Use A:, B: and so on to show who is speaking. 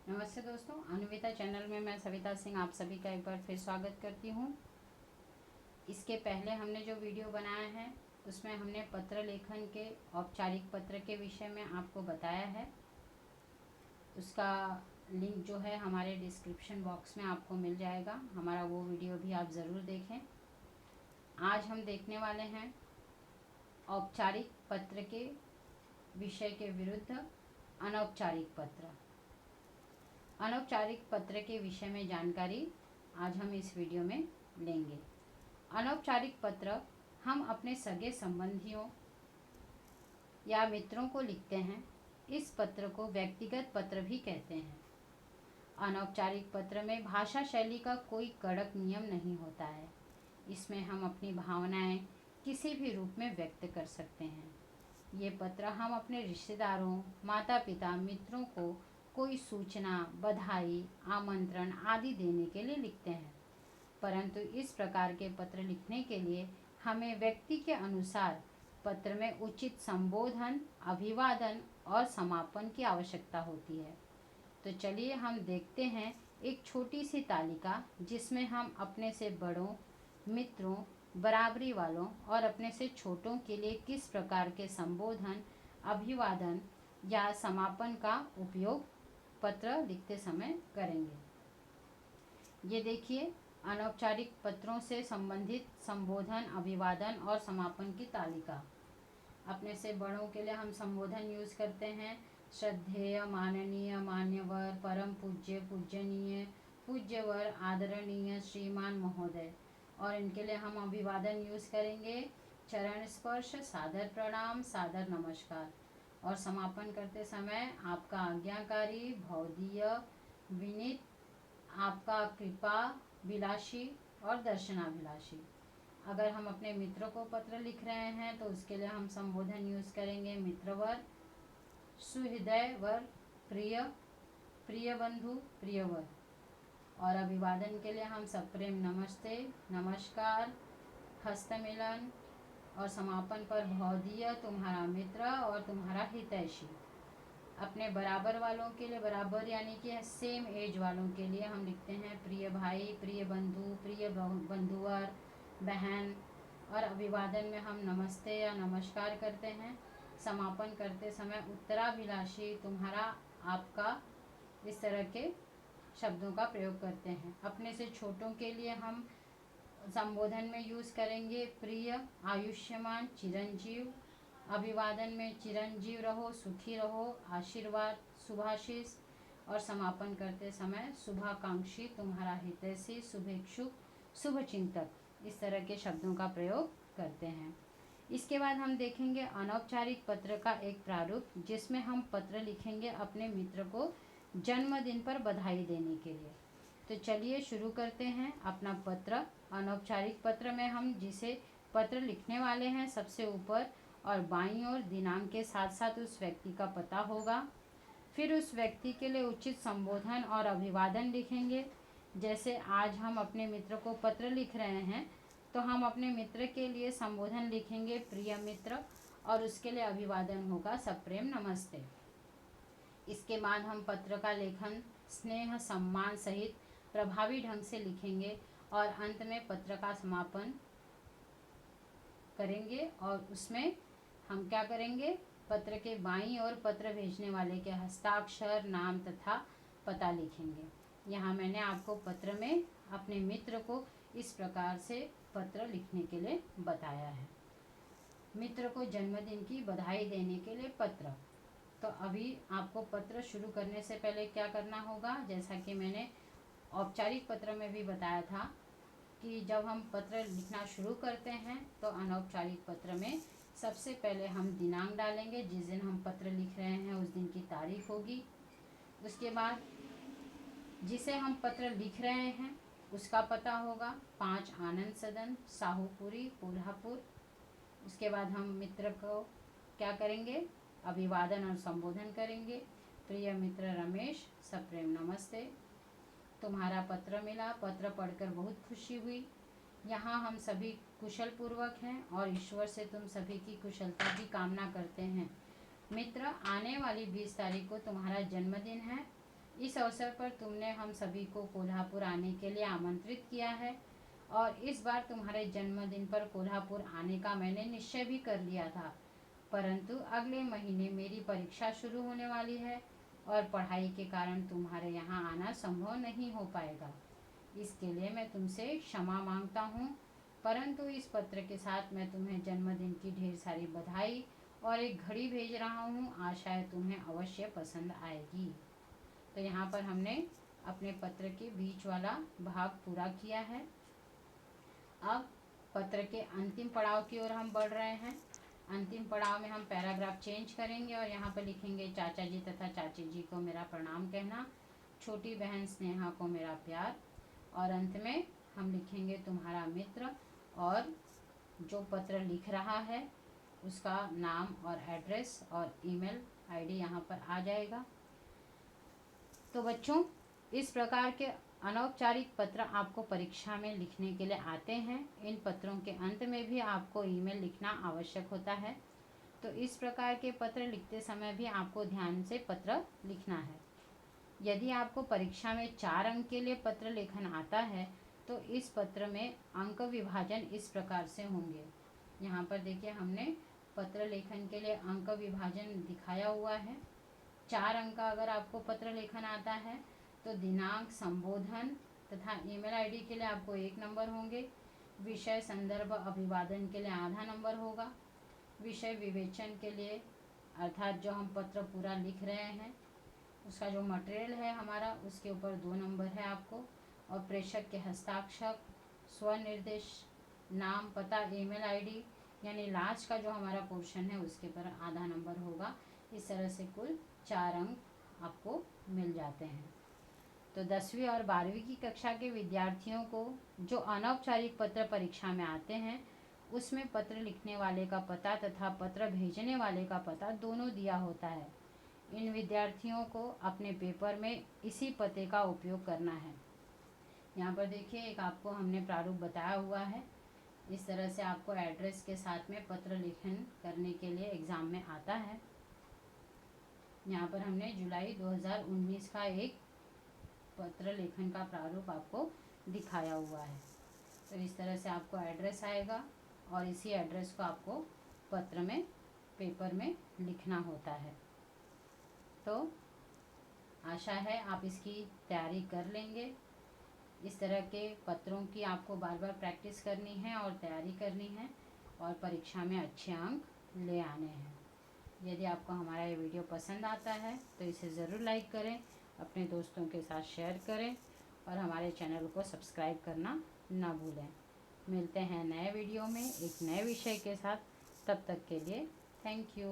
A: नमस्ते दोस्तों, अन्विता चैनल में मैं सविता सिंह आप सभी का एक बार फिर स्वागत करती हूँ। इसके पहले हमने जो वीडियो बनाया है उसमें हमने पत्र लेखन के औपचारिक पत्र के विषय में आपको बताया है। उसका लिंक जो है हमारे डिस्क्रिप्शन बॉक्स में आपको मिल जाएगा। हमारा वो वीडियो भी आप ज़रूर देखें। आज हम देखने वाले हैं औपचारिक पत्र के विषय के विरुद्ध अनौपचारिक पत्र। अनौपचारिक पत्र के विषय में जानकारी आज हम इस वीडियो में लेंगे। अनौपचारिक पत्र हम अपने सगे संबंधियों या मित्रों को लिखते हैं। इस पत्र को व्यक्तिगत पत्र भी कहते हैं। अनौपचारिक पत्र में भाषा शैली का कोई कड़क नियम नहीं होता है। इसमें हम अपनी भावनाएं किसी भी रूप में व्यक्त कर सकते हैं। ये पत्र हम अपने रिश्तेदारों, माता पिता, मित्रों को कोई सूचना, बधाई, आमंत्रण आदि देने के लिए लिखते हैं। परंतु इस प्रकार के पत्र लिखने के लिए हमें व्यक्ति के अनुसार पत्र में उचित संबोधन, अभिवादन और समापन की आवश्यकता होती है। तो चलिए हम देखते हैं एक छोटी सी तालिका जिसमें हम अपने से बड़ों, मित्रों, बराबरी वालों और अपने से छोटों के लिए किस प्रकार के संबोधन, अभिवादन या समापन का उपयोग पत्र लिखते समय करेंगे। ये देखिए, अनौपचारिक पत्रों से संबंधित संबोधन, अभिवादन और समापन की तालिका। अपने से बड़ों के लिए हम संबोधन यूज़ करते हैं। श्रद्धेय, माननीय, मान्यवर, परम पूज्य, पूजनीय, पूज्यवर, आदरणीय, श्रीमान, महोदय। और इनके लिए हम अभिवादन यूज़ करेंगे। चरण स्पर्श, सादर प्रणाम, सादर नमस्कार। और समापन करते समय आपका आज्ञाकारी, भवदीय, विनीत, आपका कृपा विलासी और दर्शनाभिलाषी। अगर हम अपने मित्रों को पत्र लिख रहे हैं तो उसके लिए हम संबोधन यूज़ करेंगे। मित्रवर, सुहृदय वर, प्रिय, प्रिय बंधु, प्रियवर। और अभिवादन के लिए हम सप्रेम नमस्ते, नमस्कार, हस्तमिलन। और समापन पर भवदीय, तुम्हारा मित्र और तुम्हारा हितैषी। अपने बराबर वालों के लिए, बराबर यानी कि सेम एज वालों के लिए हम लिखते हैं प्रिय भाई, प्रिय बंधु, प्रिय बंधुवर, बहन। और अभिवादन में हम नमस्ते या नमस्कार करते हैं। समापन करते समय उत्तराभिलाषी, तुम्हारा, आपका, इस तरह के शब्दों का प्रयोग करते हैं। अपने से छोटों के लिए हम संबोधन में यूज़ करेंगे प्रिय, आयुष्मान, चिरंजीव। अभिवादन में चिरंजीव रहो, सुखी रहो, आशीर्वाद, शुभाशीष। और समापन करते समय शुभाकांक्षी, तुम्हारा हितैषी, शुभेच्छुक, शुभचिंतक, इस तरह के शब्दों का प्रयोग करते हैं। इसके बाद हम देखेंगे अनौपचारिक पत्र का एक प्रारूप, जिसमें हम पत्र लिखेंगे अपने मित्र को जन्मदिन पर बधाई देने के लिए। तो चलिए शुरू करते हैं अपना पत्र। अनौपचारिक पत्र में हम जिसे पत्र लिखने वाले हैं, सबसे ऊपर और बाईं ओर दिनांक के साथ साथ उस व्यक्ति का पता होगा। फिर उस व्यक्ति के लिए उचित संबोधन और अभिवादन लिखेंगे। जैसे आज हम अपने मित्र को पत्र लिख रहे हैं तो हम अपने मित्र के लिए संबोधन लिखेंगे प्रिय मित्र, और उसके लिए अभिवादन होगा सप्रेम नमस्ते। इसके बाद हम पत्र का लेखन स्नेह, सम्मान सहित प्रभावी ढंग से लिखेंगे और अंत में पत्र का समापन करेंगे। और उसमें हम क्या करेंगे, पत्र के बाईं ओर पत्र भेजने वाले के हस्ताक्षर, नाम तथा पता लिखेंगे। यहाँ मैंने आपको पत्र में अपने मित्र को इस प्रकार से पत्र लिखने के लिए बताया है। मित्र को जन्मदिन की बधाई देने के लिए पत्र। तो अभी आपको पत्र शुरू करने से पहले क्या करना होगा, जैसा कि मैंने औपचारिक पत्र में भी बताया था कि जब हम पत्र लिखना शुरू करते हैं तो अनौपचारिक पत्र में सबसे पहले हम दिनांक डालेंगे। जिस दिन हम पत्र लिख रहे हैं उस दिन की तारीख होगी। उसके बाद जिसे हम पत्र लिख रहे हैं उसका पता होगा 5 आनंद सदन, साहूपुरी, कोल्हापुर। उसके बाद हम मित्र को क्या करेंगे, अभिवादन और संबोधन करेंगे। प्रिय मित्र रमेश, सप्रेम नमस्ते, तुम्हारा पत्र मिला, पत्र पढ़कर बहुत खुशी हुई। यहाँ हम सभी कुशल पूर्वक हैं और ईश्वर से तुम सभी की कुशलता की कामना करते हैं। मित्र, आने वाली 20 तारीख को तुम्हारा जन्मदिन है। इस अवसर पर तुमने हम सभी को कोल्हापुर आने के लिए आमंत्रित किया है और इस बार तुम्हारे जन्मदिन पर कोल्हापुर आने का मैंने निश्चय भी कर लिया था, परंतु अगले महीने मेरी परीक्षा शुरू होने वाली है और पढ़ाई के कारण तुम्हारे यहाँ आना संभव नहीं हो पाएगा। इसके लिए मैं तुमसे क्षमा मांगता हूँ, परंतु इस पत्र के साथ मैं तुम्हें जन्मदिन की ढेर सारी बधाई और एक घड़ी भेज रहा हूँ। आशा है तुम्हें अवश्य पसंद आएगी। तो यहाँ पर हमने अपने पत्र के बीच वाला भाग पूरा किया है। अब पत्र के अंतिम पड़ाव की ओर हम बढ़ रहे हैं। अंतिम पड़ाव में हम पैराग्राफ चेंज करेंगे और यहाँ पर लिखेंगे चाचा जी तथा चाची जी को मेरा प्रणाम कहना, छोटी बहन स्नेहा को मेरा प्यार, और अंत में हम लिखेंगे तुम्हारा मित्र और जो पत्र लिख रहा है उसका नाम और एड्रेस और ईमेल आईडी यहाँ पर आ जाएगा। तो बच्चों, इस प्रकार के अनौपचारिक पत्र आपको परीक्षा में लिखने के लिए आते हैं। इन पत्रों के अंत में भी आपको ईमेल लिखना आवश्यक होता है। तो इस प्रकार के पत्र लिखते समय भी आपको ध्यान से पत्र लिखना है। यदि आपको परीक्षा में 4 अंक के लिए पत्र लेखन आता है तो इस पत्र में अंक विभाजन इस प्रकार से होंगे। यहाँ पर देखिए हमने पत्र लेखन के लिए अंक विभाजन दिखाया हुआ है। 4 अंक का अगर आपको पत्र लेखन आता है तो दिनांक, संबोधन तथा ईमेल आईडी के लिए आपको 1 नंबर होंगे। विषय, संदर्भ, अभिवादन के लिए आधा नंबर होगा। विषय विवेचन के लिए अर्थात जो हम पत्र पूरा लिख रहे हैं उसका जो मटेरियल है हमारा उसके ऊपर 2 नंबर है आपको। और प्रेषक के हस्ताक्षर, स्वनिर्देश, नाम, पता, ईमेल आईडी यानी लास्ट का जो हमारा पोर्शन है उसके ऊपर आधा नंबर होगा। इस तरह से कुल 4 अंक आपको मिल जाते हैं। तो 10वीं और 12वीं की कक्षा के विद्यार्थियों को जो अनौपचारिक पत्र परीक्षा में आते हैं उसमें पत्र लिखने वाले का पता तथा पत्र भेजने वाले का पता दोनों दिया होता है। इन विद्यार्थियों को अपने पेपर में इसी पते का उपयोग करना है। यहाँ पर देखिए एक आपको हमने प्रारूप बताया हुआ है। इस तरह से आपको एड्रेस के साथ में पत्र लेखन करने के लिए एग्ज़ाम में आता है। यहाँ पर हमने जुलाई 2019 का एक पत्र लेखन का प्रारूप आपको दिखाया हुआ है। तो इस तरह से आपको एड्रेस आएगा और इसी एड्रेस को आपको पत्र में, पेपर में लिखना होता है। तो आशा है आप इसकी तैयारी कर लेंगे। इस तरह के पत्रों की आपको बार बार प्रैक्टिस करनी है और तैयारी करनी है और परीक्षा में अच्छे अंक ले आने हैं। यदि आपको हमारा ये वीडियो पसंद आता है तो इसे ज़रूर लाइक करें, अपने दोस्तों के साथ शेयर करें और हमारे चैनल को सब्सक्राइब करना ना भूलें। मिलते हैं नए वीडियो में एक नए विषय के साथ। तब तक के लिए थैंक यू।